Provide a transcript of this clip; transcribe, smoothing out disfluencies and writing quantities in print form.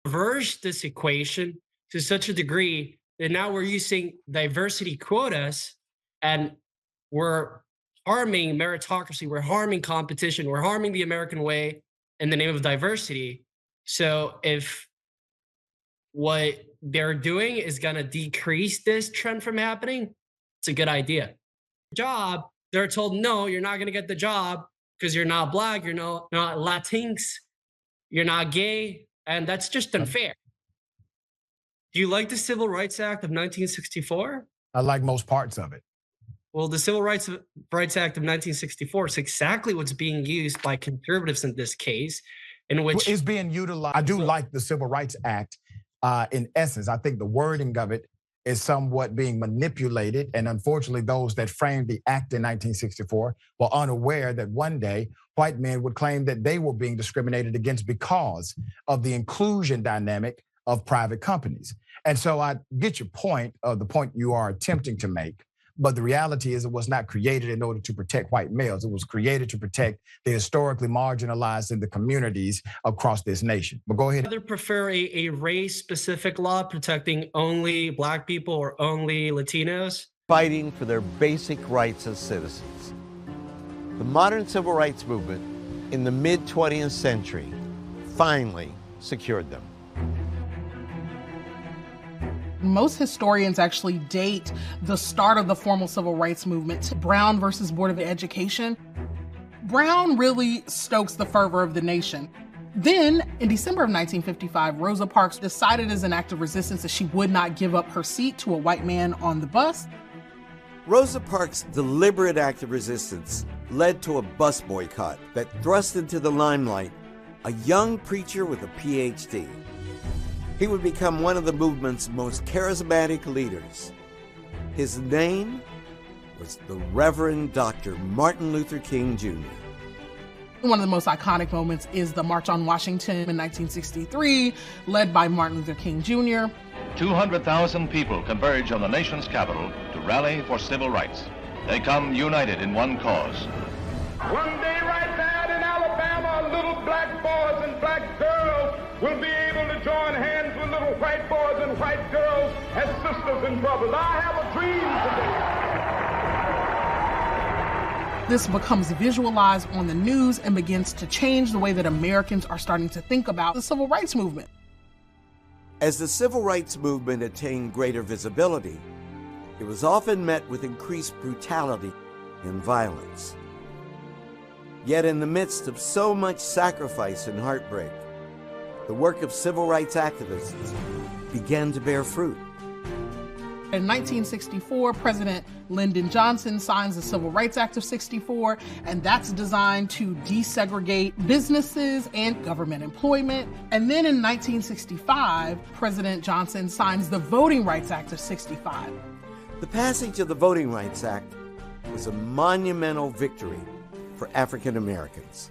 reverse this equation to such a degree that now we're using diversity quotas and we're harming meritocracy, we're harming competition, we're harming the American way in the name of diversity. So if what they're doing is going to decrease this trend from happening, it's a good idea. Job, they're told, no, you're not going to get the job because you're not black, not Latinx, you're not gay. And that's just unfair. Do you like the Civil Rights Act of 1964? I like most parts of it. Well, the Rights Act of 1964 is exactly what's being used by conservatives in this case, in which is being utilized. I do like the Civil Rights Act in essence. I think the wording of it is somewhat being manipulated. And unfortunately, those that framed the act in 1964 were unaware that one day white men would claim that they were being discriminated against because of the inclusion dynamic of private companies. And so I get your point, the point you are attempting to make. But the reality is it was not created in order to protect white males. It was created to protect the historically marginalized in the communities across this nation. But go ahead. Either prefer a race-specific law protecting only black people or only Latinos? Fighting for their basic rights as citizens. The modern civil rights movement in the mid-20th century finally secured them. Most historians actually date the start of the formal civil rights movement to Brown versus Board of Education. Brown really stokes the fervor of the nation. Then, in December of 1955, Rosa Parks decided as an act of resistance that she would not give up her seat to a white man on the bus. Rosa Parks' deliberate act of resistance led to a bus boycott that thrust into the limelight a young preacher with a PhD. He would become one of the movement's most charismatic leaders. His name was the Reverend Dr. Martin Luther King Jr. One of the most iconic moments is the March on Washington in 1963, led by Martin Luther King Jr. 200,000 people converge on the nation's capital to rally for civil rights. They come united in one cause. One day right now in Alabama, little black boys and black girls will be able to join hands with little white boys and white girls as sisters and brothers. I have a dream today. This becomes visualized on the news and begins to change the way that Americans are starting to think about the civil rights movement. As the civil rights movement attained greater visibility, it was often met with increased brutality and violence. Yet in the midst of so much sacrifice and heartbreak, the work of civil rights activists began to bear fruit. In 1964, President Lyndon Johnson signs the Civil Rights Act of '64, and that's designed to desegregate businesses and government employment. And then in 1965, President Johnson signs the Voting Rights Act of '65. The passage of the Voting Rights Act was a monumental victory for African Americans.